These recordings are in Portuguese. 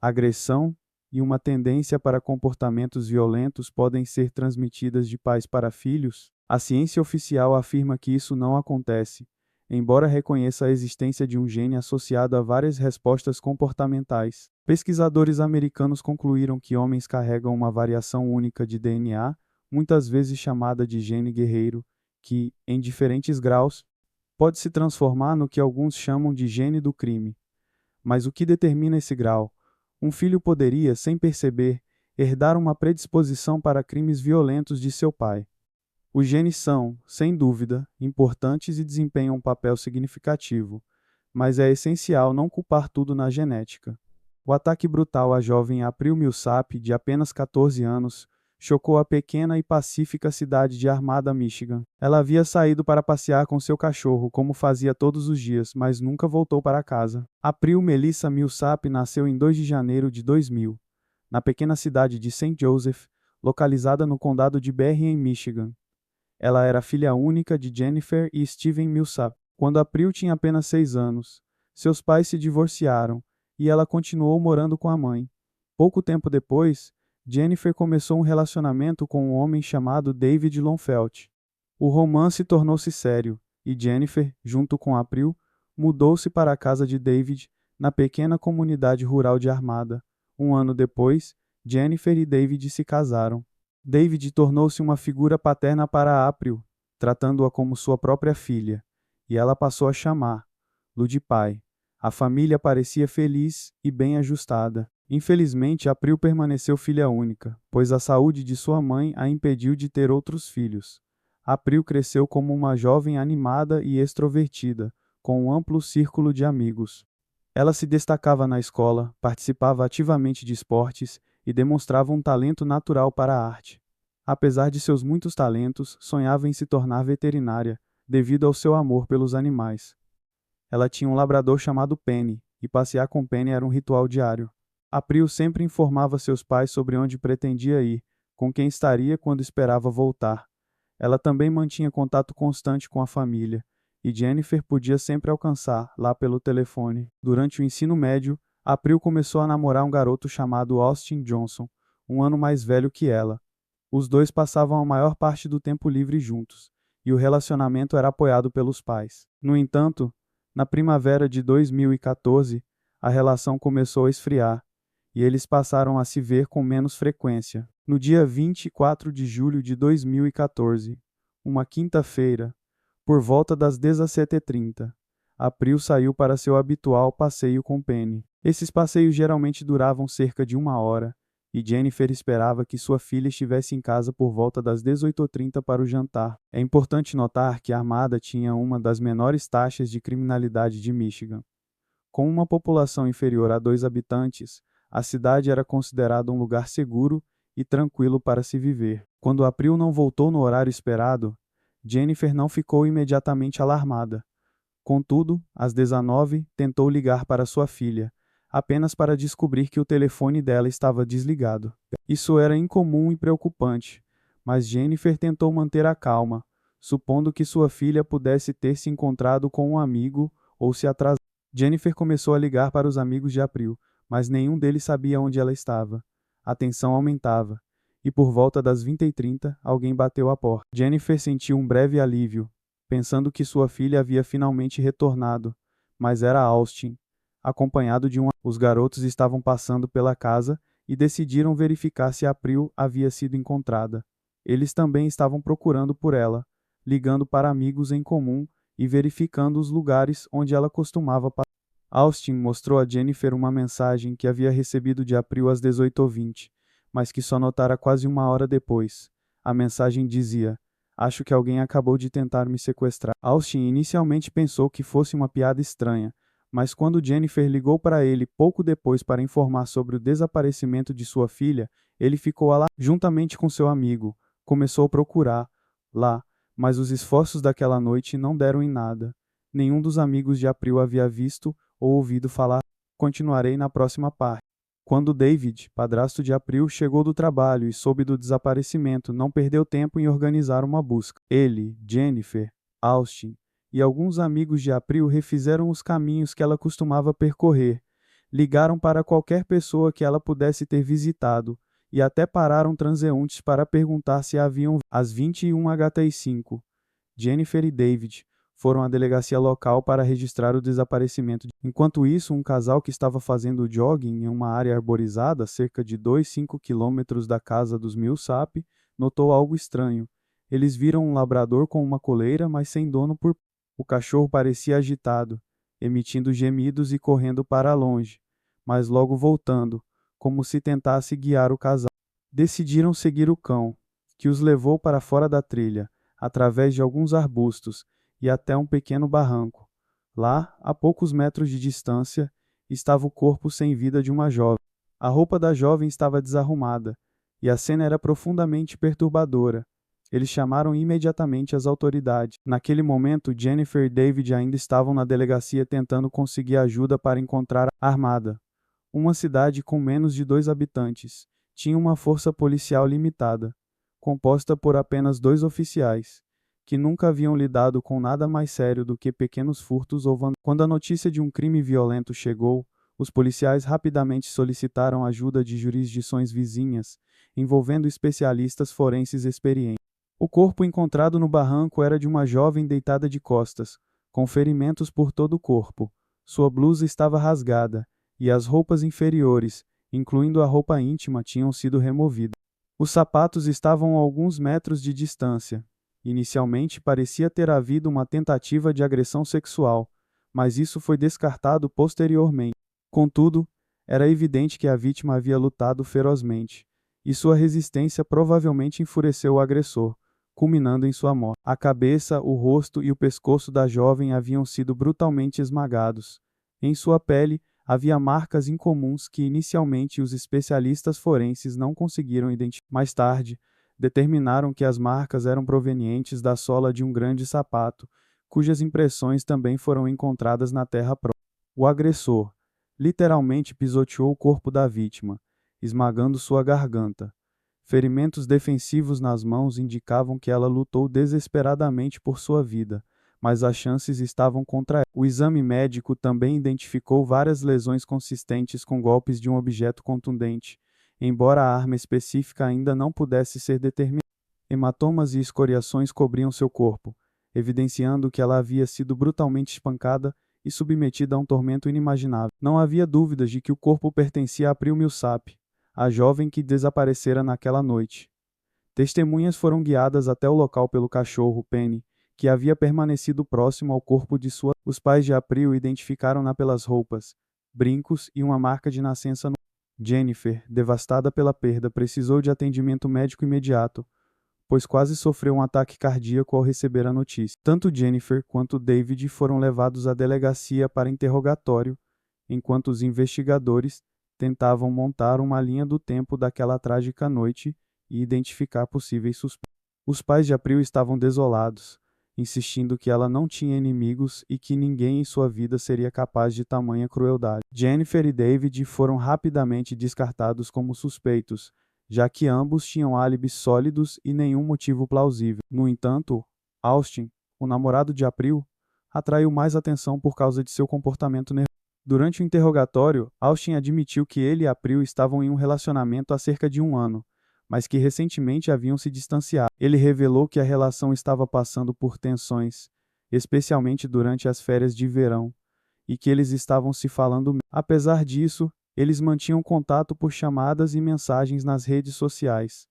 agressão e uma tendência para comportamentos violentos podem ser transmitidas de pais para filhos, a ciência oficial afirma que isso não acontece, embora reconheça a existência de um gene associado a várias respostas comportamentais. Pesquisadores americanos concluíram que homens carregam uma variação única de DNA, muitas vezes chamada de gene guerreiro, que, em diferentes graus, pode se transformar no que alguns chamam de gene do crime. Mas o que determina esse grau? Um filho poderia, sem perceber, herdar uma predisposição para crimes violentos de seu pai. Os genes são, sem dúvida, importantes e desempenham um papel significativo, mas é essencial não culpar tudo na genética. O ataque brutal à jovem April Millsap, de apenas 14 anos, chocou a pequena e pacífica cidade de Armada, Michigan. Ela havia saído para passear com seu cachorro, como fazia todos os dias, mas nunca voltou para casa. April Melissa Millsap nasceu em 2 de janeiro de 2000, na pequena cidade de St. Joseph, localizada no condado de Berry, em Michigan. Ela era filha única de Jennifer e Steven Millsap. Quando April tinha apenas 6 anos, seus pais se divorciaram e ela continuou morando com a mãe. Pouco tempo depois, Jennifer começou um relacionamento com um homem chamado David Longfelt. O romance tornou-se sério e Jennifer, junto com April, mudou-se para a casa de David, na pequena comunidade rural de Armada. Um ano depois, Jennifer e David se casaram. David tornou-se uma figura paterna para April, tratando-a como sua própria filha, e ela passou a chamá-lo de pai. A família parecia feliz e bem ajustada. Infelizmente, April permaneceu filha única, pois a saúde de sua mãe a impediu de ter outros filhos. April cresceu como uma jovem animada e extrovertida, com um amplo círculo de amigos. Ela se destacava na escola, participava ativamente de esportes e demonstrava um talento natural para a arte. Apesar de seus muitos talentos, sonhava em se tornar veterinária, devido ao seu amor pelos animais. Ela tinha um labrador chamado Penny, e passear com Penny era um ritual diário. April sempre informava seus pais sobre onde pretendia ir, com quem estaria quando esperava voltar. Ela também mantinha contato constante com a família, e Jennifer podia sempre alcançar lá pelo telefone. Durante o ensino médio, April começou a namorar um garoto chamado Austin Johnson, um ano mais velho que ela. Os dois passavam a maior parte do tempo livre juntos, e o relacionamento era apoiado pelos pais. No entanto, na primavera de 2014, a relação começou a esfriar, e eles passaram a se ver com menos frequência. No dia 24 de julho de 2014, uma quinta-feira, por volta das 17h30, April saiu para seu habitual passeio com Penny. Esses passeios geralmente duravam cerca de 1 hora, e Jennifer esperava que sua filha estivesse em casa por volta das 18h30 para o jantar. É importante notar que a Armada tinha uma das menores taxas de criminalidade de Michigan. Com uma população inferior a 2 habitantes, a cidade era considerada um lugar seguro e tranquilo para se viver. Quando April não voltou no horário esperado, Jennifer não ficou imediatamente alarmada. Contudo, às 19h, tentou ligar para sua filha, apenas para descobrir que o telefone dela estava desligado. Isso era incomum e preocupante, mas Jennifer tentou manter a calma, supondo que sua filha pudesse ter se encontrado com um amigo ou se atrasado. Jennifer começou a ligar para os amigos de April, mas nenhum deles sabia onde ela estava. A tensão aumentava, e por volta das 20h30, alguém bateu à porta. Jennifer sentiu um breve alívio, pensando que sua filha havia finalmente retornado, mas era Austin, acompanhado de um. Os garotos estavam passando pela casa e decidiram verificar se April havia sido encontrada. Eles também estavam procurando por ela, ligando para amigos em comum e verificando os lugares onde ela costumava passar. Austin mostrou a Jennifer uma mensagem que havia recebido de April às 18h20, mas que só notara quase 1 hora depois. A mensagem dizia: "Acho que alguém acabou de tentar me sequestrar." Austin inicialmente pensou que fosse uma piada estranha, mas quando Jennifer ligou para ele pouco depois para informar sobre o desaparecimento de sua filha, ele ficou alarmado. Juntamente com seu amigo, começou a procurar lá, mas os esforços daquela noite não deram em nada. Nenhum dos amigos de April havia visto ou ouvido falar. Continuarei na próxima parte. Quando David, padrasto de April, chegou do trabalho e soube do desaparecimento, não perdeu tempo em organizar uma busca. Ele, Jennifer, Austin e alguns amigos de April refizeram os caminhos que ela costumava percorrer, Ligaram para qualquer pessoa que ela pudesse ter visitado, e até pararam transeuntes para perguntar se haviam. Às 21h35, Jennifer e David foram à delegacia local para registrar o desaparecimento. Enquanto isso, um casal que estava fazendo jogging em uma área arborizada, cerca de 2,5 quilômetros da casa dos Millsap, notou algo estranho. Eles viram um labrador com uma coleira, mas sem dono por. O cachorro parecia agitado, emitindo gemidos e correndo para longe, mas logo voltando, como se tentasse guiar o casal. Decidiram seguir o cão, que os levou para fora da trilha, através de alguns arbustos, e até um pequeno barranco. Lá, a poucos metros de distância, estava o corpo sem vida de uma jovem. A roupa da jovem estava desarrumada, e a cena era profundamente perturbadora. Eles chamaram imediatamente as autoridades. Naquele momento, Jennifer e David ainda estavam na delegacia tentando conseguir ajuda para encontrar a Armada. Uma cidade com menos de 2 habitantes. Tinha uma força policial limitada, composta por apenas 2 oficiais, que nunca haviam lidado com nada mais sério do que pequenos furtos ou vandalismo. Quando a notícia de um crime violento chegou, os policiais rapidamente solicitaram ajuda de jurisdições vizinhas, envolvendo especialistas forenses experientes. O corpo encontrado no barranco era de uma jovem deitada de costas, com ferimentos por todo o corpo. Sua blusa estava rasgada, e as roupas inferiores, incluindo a roupa íntima, tinham sido removidas. Os sapatos estavam a alguns metros de distância. Inicialmente parecia ter havido uma tentativa de agressão sexual, mas isso foi descartado posteriormente. Contudo, era evidente que a vítima havia lutado ferozmente, e sua resistência provavelmente enfureceu o agressor, culminando em sua morte. A cabeça, o rosto e o pescoço da jovem haviam sido brutalmente esmagados. Em sua pele, havia marcas incomuns que inicialmente os especialistas forenses não conseguiram identificar. Mais tarde, determinaram que as marcas eram provenientes da sola de um grande sapato, cujas impressões também foram encontradas na terra próxima. O agressor literalmente pisoteou o corpo da vítima, esmagando sua garganta. Ferimentos defensivos nas mãos indicavam que ela lutou desesperadamente por sua vida, mas as chances estavam contra ela. O exame médico também identificou várias lesões consistentes com golpes de um objeto contundente, embora a arma específica ainda não pudesse ser determinada. Hematomas e escoriações cobriam seu corpo, evidenciando que ela havia sido brutalmente espancada e submetida a um tormento inimaginável. Não havia dúvidas de que o corpo pertencia a April Millsap, a jovem que desaparecera naquela noite. Testemunhas foram guiadas até o local pelo cachorro Penny, que havia permanecido próximo ao corpo de sua. Os pais de April identificaram-na pelas roupas, brincos e uma marca de nascença no. Jennifer, devastada pela perda, precisou de atendimento médico imediato, pois quase sofreu um ataque cardíaco ao receber a notícia. Tanto Jennifer quanto David foram levados à delegacia para interrogatório, enquanto os investigadores tentavam montar uma linha do tempo daquela trágica noite e identificar possíveis suspeitos. Os pais de April estavam desolados, insistindo que ela não tinha inimigos e que ninguém em sua vida seria capaz de tamanha crueldade. Jennifer e David foram rapidamente descartados como suspeitos, já que ambos tinham álibis sólidos e nenhum motivo plausível. No entanto, Austin, o namorado de April, atraiu mais atenção por causa de seu comportamento nervoso. Durante o interrogatório, Austin admitiu que ele e April estavam em um relacionamento há cerca de 1 ano, mas que recentemente haviam se distanciado. Ele revelou que a relação estava passando por tensões, especialmente durante as férias de verão, e que eles estavam se falando. Apesar disso, eles mantinham contato por chamadas e mensagens nas redes sociais.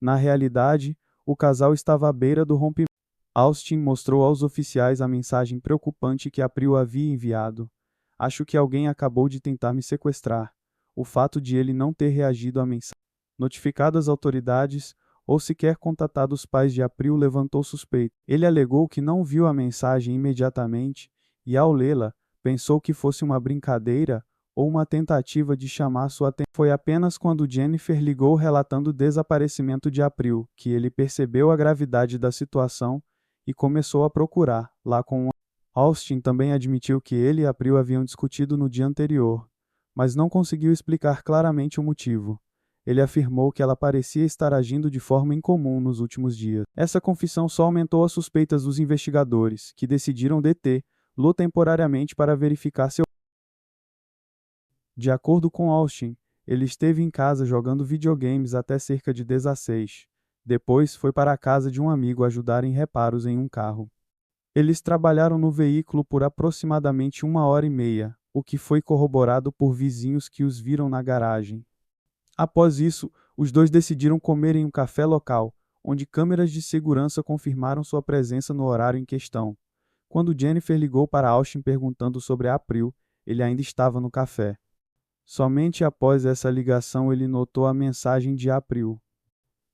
Na realidade, o casal estava à beira do rompimento. Austin mostrou aos oficiais a mensagem preocupante que April havia enviado. Acho que alguém acabou de tentar me sequestrar. O fato de ele não ter reagido à mensagem, notificado as autoridades ou sequer contatado os pais de April levantou suspeita. Ele alegou que não viu a mensagem imediatamente e, ao lê-la, pensou que fosse uma brincadeira ou uma tentativa de chamar sua atenção. Foi apenas quando Jennifer ligou relatando o desaparecimento de April que ele percebeu a gravidade da situação e começou a procurar, lá com Austin também admitiu que ele e April haviam discutido no dia anterior, mas não conseguiu explicar claramente o motivo. Ele afirmou que ela parecia estar agindo de forma incomum nos últimos dias. Essa confissão só aumentou as suspeitas dos investigadores, que decidiram detê-lo temporariamente para verificar seu De acordo com Austin, ele esteve em casa jogando videogames até cerca de 16. Depois, foi para a casa de um amigo ajudar em reparos em um carro. Eles trabalharam no veículo por aproximadamente 1 hora e meia, o que foi corroborado por vizinhos que os viram na garagem. Após isso, os dois decidiram comer em um café local, onde câmeras de segurança confirmaram sua presença no horário em questão. Quando Jennifer ligou para Austin perguntando sobre April, ele ainda estava no café. Somente após essa ligação ele notou a mensagem de April.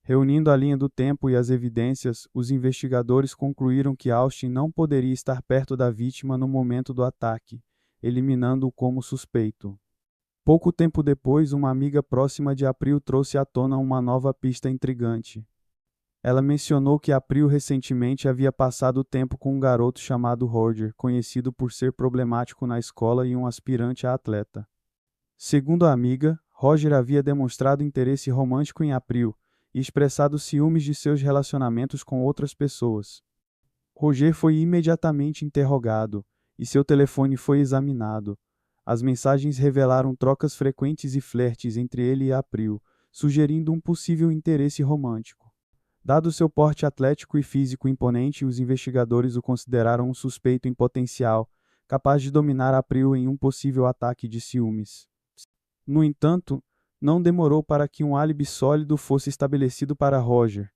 Reunindo a linha do tempo e as evidências, os investigadores concluíram que Austin não poderia estar perto da vítima no momento do ataque, eliminando-o como suspeito. Pouco tempo depois, uma amiga próxima de April trouxe à tona uma nova pista intrigante. Ela mencionou que April recentemente havia passado tempo com um garoto chamado Roger, conhecido por ser problemático na escola e um aspirante a atleta. Segundo a amiga, Roger havia demonstrado interesse romântico em April e expressado ciúmes de seus relacionamentos com outras pessoas. Roger foi imediatamente interrogado e seu telefone foi examinado. As mensagens revelaram trocas frequentes e flertes entre ele e April, sugerindo um possível interesse romântico. Dado seu porte atlético e físico imponente, os investigadores o consideraram um suspeito em potencial, capaz de dominar April em um possível ataque de ciúmes. No entanto, não demorou para que um álibi sólido fosse estabelecido para Roger.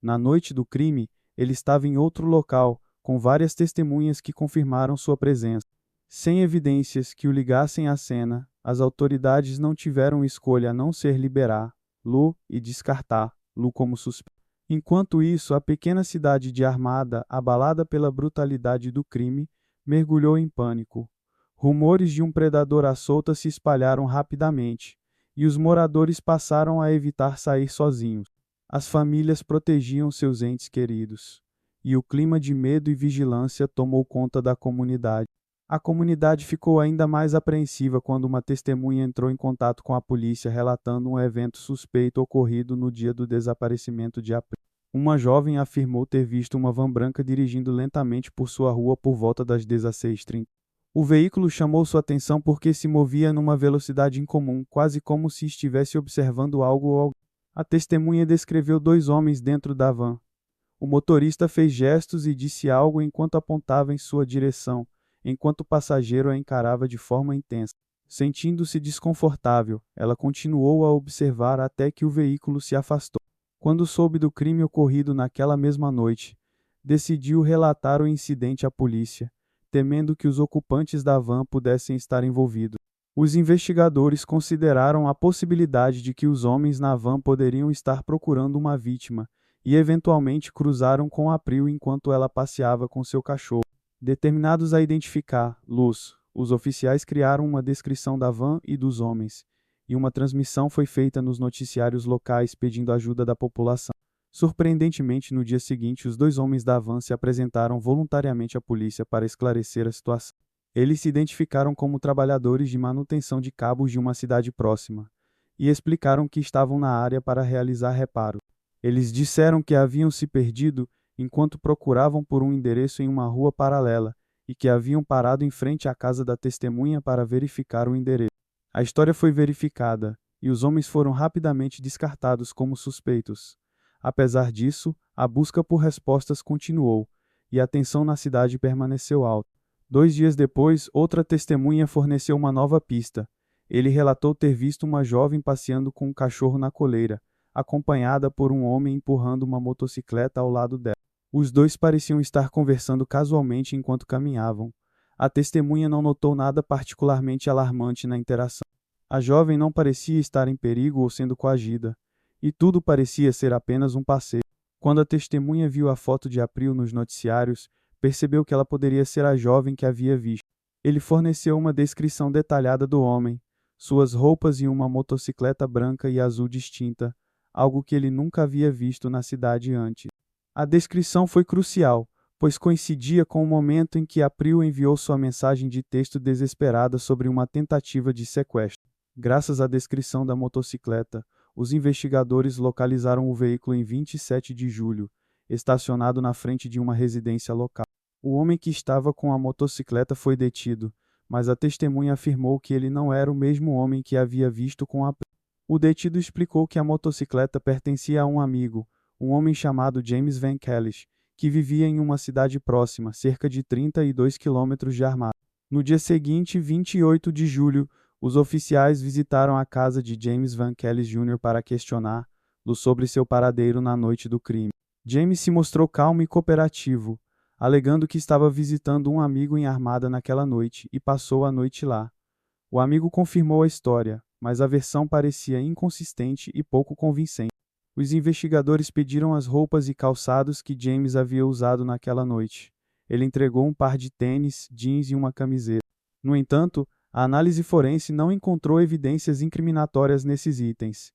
Na noite do crime, ele estava em outro local, com várias testemunhas que confirmaram sua presença. Sem evidências que o ligassem à cena, as autoridades não tiveram escolha a não ser liberar Lou e descartar Lou como suspeito. Enquanto isso, a pequena cidade de Armada, abalada pela brutalidade do crime, mergulhou em pânico. Rumores de um predador à solta se espalharam rapidamente, e os moradores passaram a evitar sair sozinhos. As famílias protegiam seus entes queridos, e o clima de medo e vigilância tomou conta da comunidade. A comunidade ficou ainda mais apreensiva quando uma testemunha entrou em contato com a polícia relatando um evento suspeito ocorrido no dia do desaparecimento de April. Uma jovem afirmou ter visto uma van branca dirigindo lentamente por sua rua por volta das 16h30. O veículo chamou sua atenção porque se movia numa velocidade incomum, quase como se estivesse observando algo ou alguém. A testemunha descreveu 2 homens dentro da van. O motorista fez gestos e disse algo enquanto apontava em sua direção, enquanto o passageiro a encarava de forma intensa. Sentindo-se desconfortável, ela continuou a observar até que o veículo se afastou. Quando soube do crime ocorrido naquela mesma noite, decidiu relatar o incidente à polícia, temendo que os ocupantes da van pudessem estar envolvidos. Os investigadores consideraram a possibilidade de que os homens na van poderiam estar procurando uma vítima e eventualmente cruzaram com April enquanto ela passeava com seu cachorro. Determinados a identificar Luz, os oficiais criaram uma descrição da van e dos homens, e uma transmissão foi feita nos noticiários locais pedindo ajuda da população. Surpreendentemente, no dia seguinte, os 2 homens da van se apresentaram voluntariamente à polícia para esclarecer a situação. Eles se identificaram como trabalhadores de manutenção de cabos de uma cidade próxima e explicaram que estavam na área para realizar reparos. Eles disseram que haviam se perdido enquanto procuravam por um endereço em uma rua paralela e que haviam parado em frente à casa da testemunha para verificar o endereço. A história foi verificada e os homens foram rapidamente descartados como suspeitos. Apesar disso, a busca por respostas continuou e a tensão na cidade permaneceu alta. 2 dias depois, outra testemunha forneceu uma nova pista. Ele relatou ter visto uma jovem passeando com um cachorro na coleira, acompanhada por um homem empurrando uma motocicleta ao lado dela. Os dois pareciam estar conversando casualmente enquanto caminhavam. A testemunha não notou nada particularmente alarmante na interação. A jovem não parecia estar em perigo ou sendo coagida, e tudo parecia ser apenas um passeio. Quando a testemunha viu a foto de April nos noticiários, percebeu que ela poderia ser a jovem que havia visto. Ele forneceu uma descrição detalhada do homem, suas roupas e uma motocicleta branca e azul distinta, algo que ele nunca havia visto na cidade antes. A descrição foi crucial, pois coincidia com o momento em que April enviou sua mensagem de texto desesperada sobre uma tentativa de sequestro. Graças à descrição da motocicleta, os investigadores localizaram o veículo em 27 de julho, estacionado na frente de uma residência local. O homem que estava com a motocicleta foi detido, mas a testemunha afirmou que ele não era o mesmo homem que havia visto com a. O detido explicou que a motocicleta pertencia a um amigo, um homem chamado James Van Kellis, que vivia em uma cidade próxima, cerca de 32 quilômetros de Armada. No dia seguinte, 28 de julho, os oficiais visitaram a casa de James Van Kellis Jr. para questioná-lo sobre seu paradeiro na noite do crime. James se mostrou calmo e cooperativo, alegando que estava visitando um amigo em Armada naquela noite e passou a noite lá. O amigo confirmou a história, mas a versão parecia inconsistente e pouco convincente. Os investigadores pediram as roupas e calçados que James havia usado naquela noite. Ele entregou um par de tênis, jeans e uma camiseta. No entanto, a análise forense não encontrou evidências incriminatórias nesses itens,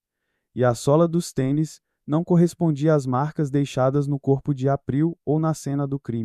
e a sola dos tênis não correspondia às marcas deixadas no corpo de April ou na cena do crime.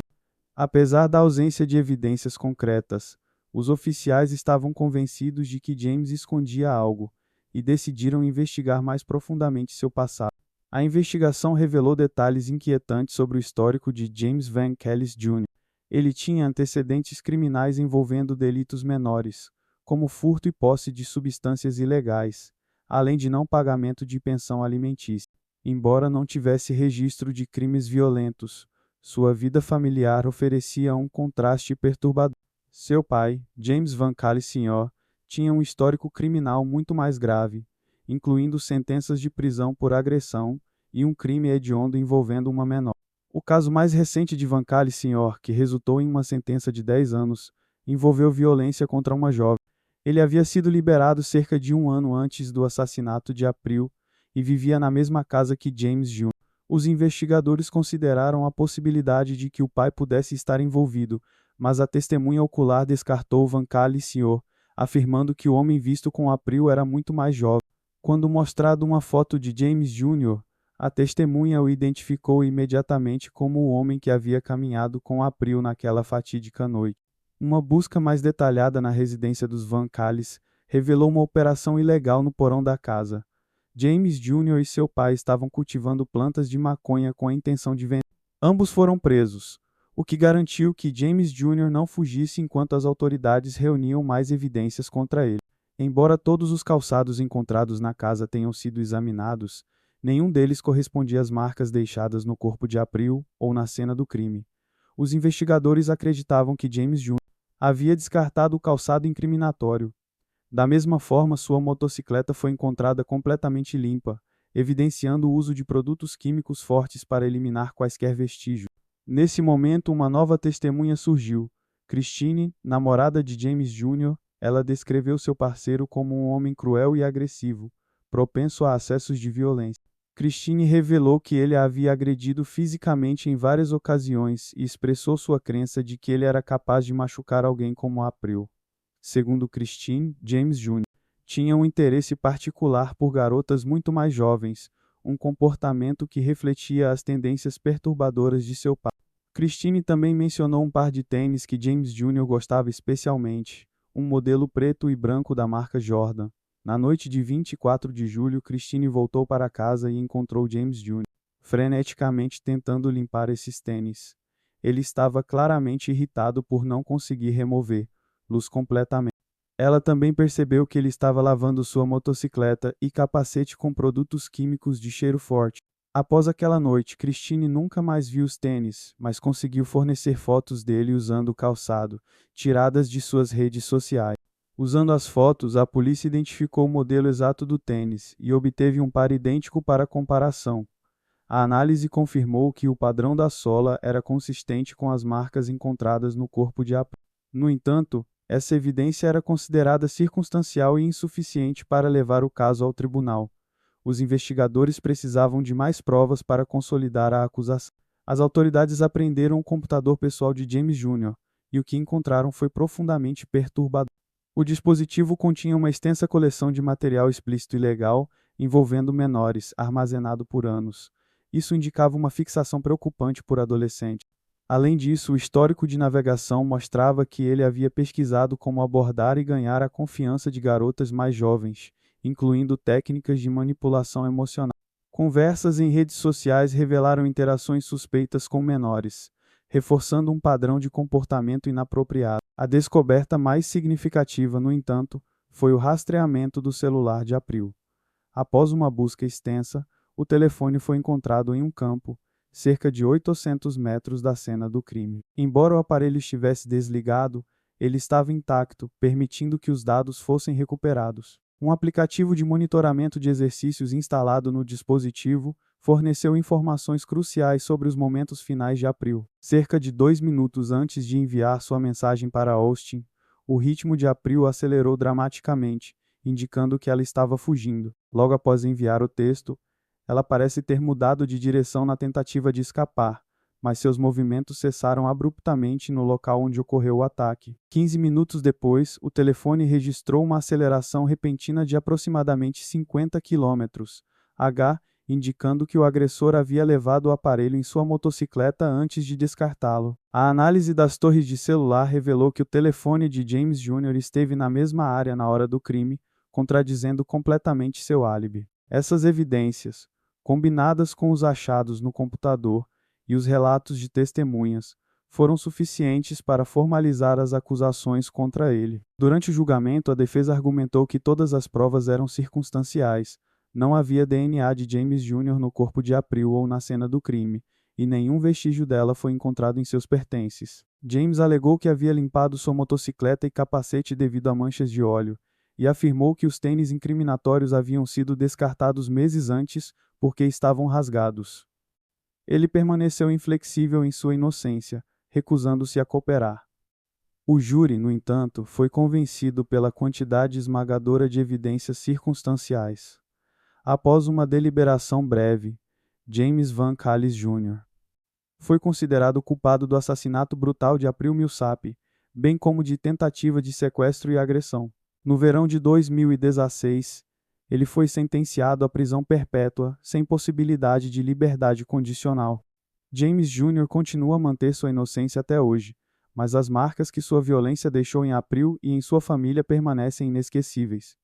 Apesar da ausência de evidências concretas, os oficiais estavam convencidos de que James escondia algo e decidiram investigar mais profundamente seu passado. A investigação revelou detalhes inquietantes sobre o histórico de James Van Kellis Jr. Ele tinha antecedentes criminais envolvendo delitos menores, como furto e posse de substâncias ilegais, além de não pagamento de pensão alimentícia. Embora não tivesse registro de crimes violentos, sua vida familiar oferecia um contraste perturbador. Seu pai, James Van Kellis Sr., tinha um histórico criminal muito mais grave, incluindo sentenças de prisão por agressão e um crime hediondo envolvendo uma menor. O caso mais recente de Van Kellis Sr., que resultou em uma sentença de 10 anos, envolveu violência contra uma jovem. Ele havia sido liberado cerca de um ano antes do assassinato de April e vivia na mesma casa que James Jr. Os investigadores consideraram a possibilidade de que o pai pudesse estar envolvido, mas a testemunha ocular descartou Van Kellis Sr., afirmando que o homem visto com April era muito mais jovem. Quando mostrado uma foto de James Jr., a testemunha o identificou imediatamente como o homem que havia caminhado com April naquela fatídica noite. Uma busca mais detalhada na residência dos Van Kellis revelou uma operação ilegal no porão da casa. James Jr. e seu pai estavam cultivando plantas de maconha com a intenção de vender. Ambos foram presos, o que garantiu que James Jr. não fugisse enquanto as autoridades reuniam mais evidências contra ele. Embora todos os calçados encontrados na casa tenham sido examinados, nenhum deles correspondia às marcas deixadas no corpo de April ou na cena do crime. Os investigadores acreditavam que James Jr. havia descartado o calçado incriminatório. Da mesma forma, sua motocicleta foi encontrada completamente limpa, evidenciando o uso de produtos químicos fortes para eliminar quaisquer vestígios. Nesse momento, uma nova testemunha surgiu. Christine, namorada de James Jr., ela descreveu seu parceiro como um homem cruel e agressivo, propenso a acessos de violência. Christine revelou que ele a havia agredido fisicamente em várias ocasiões e expressou sua crença de que ele era capaz de machucar alguém como April. Segundo Christine, James Jr. tinha um interesse particular por garotas muito mais jovens, um comportamento que refletia as tendências perturbadoras de seu pai. Christine também mencionou um par de tênis que James Jr. gostava especialmente, um modelo preto e branco da marca Jordan. Na noite de 24 de julho, Christine voltou para casa e encontrou James Jr. freneticamente tentando limpar esses tênis. Ele estava claramente irritado por não conseguir removê-los completamente. Ela também percebeu que ele estava lavando sua motocicleta e capacete com produtos químicos de cheiro forte. Após aquela noite, Christine nunca mais viu os tênis, mas conseguiu fornecer fotos dele usando o calçado, tiradas de suas redes sociais. Usando as fotos, a polícia identificou o modelo exato do tênis e obteve um par idêntico para comparação. A análise confirmou que o padrão da sola era consistente com as marcas encontradas no corpo de April. No entanto, essa evidência era considerada circunstancial e insuficiente para levar o caso ao tribunal. Os investigadores precisavam de mais provas para consolidar a acusação. As autoridades apreenderam o computador pessoal de James Jr., e o que encontraram foi profundamente perturbador. O dispositivo continha uma extensa coleção de material explícito ilegal envolvendo menores, armazenado por anos. Isso indicava uma fixação preocupante por adolescentes. Além disso, o histórico de navegação mostrava que ele havia pesquisado como abordar e ganhar a confiança de garotas mais jovens, incluindo técnicas de manipulação emocional. Conversas em redes sociais revelaram interações suspeitas com menores, reforçando um padrão de comportamento inapropriado. A descoberta mais significativa, no entanto, foi o rastreamento do celular de April. Após uma busca extensa, o telefone foi encontrado em um campo, cerca de 800 metros da cena do crime. Embora o aparelho estivesse desligado, ele estava intacto, permitindo que os dados fossem recuperados. Um aplicativo de monitoramento de exercícios instalado no dispositivo forneceu informações cruciais sobre os momentos finais de April. Cerca de 2 minutos antes de enviar sua mensagem para Austin, o ritmo de April acelerou dramaticamente, indicando que ela estava fugindo. Logo após enviar o texto, ela parece ter mudado de direção na tentativa de escapar, mas seus movimentos cessaram abruptamente no local onde ocorreu o ataque. 15 minutos depois, o telefone registrou uma aceleração repentina de aproximadamente 50 km/h, indicando que o agressor havia levado o aparelho em sua motocicleta antes de descartá-lo. A análise das torres de celular revelou que o telefone de James Jr. esteve na mesma área na hora do crime, contradizendo completamente seu álibi. Essas evidências, combinadas com os achados no computador e os relatos de testemunhas, foram suficientes para formalizar as acusações contra ele. Durante o julgamento, a defesa argumentou que todas as provas eram circunstanciais. Não havia DNA de James Jr. no corpo de April ou na cena do crime, e nenhum vestígio dela foi encontrado em seus pertences. James alegou que havia limpado sua motocicleta e capacete devido a manchas de óleo, e afirmou que os tênis incriminatórios haviam sido descartados meses antes porque estavam rasgados. Ele permaneceu inflexível em sua inocência, recusando-se a cooperar. O júri, no entanto, foi convencido pela quantidade esmagadora de evidências circunstanciais. Após uma deliberação breve, James Van Callis Jr. foi considerado culpado do assassinato brutal de April Millsap, bem como de tentativa de sequestro e agressão. No verão de 2016, ele foi sentenciado à prisão perpétua, sem possibilidade de liberdade condicional. James Jr. continua a manter sua inocência até hoje, mas as marcas que sua violência deixou em April e em sua família permanecem inesquecíveis.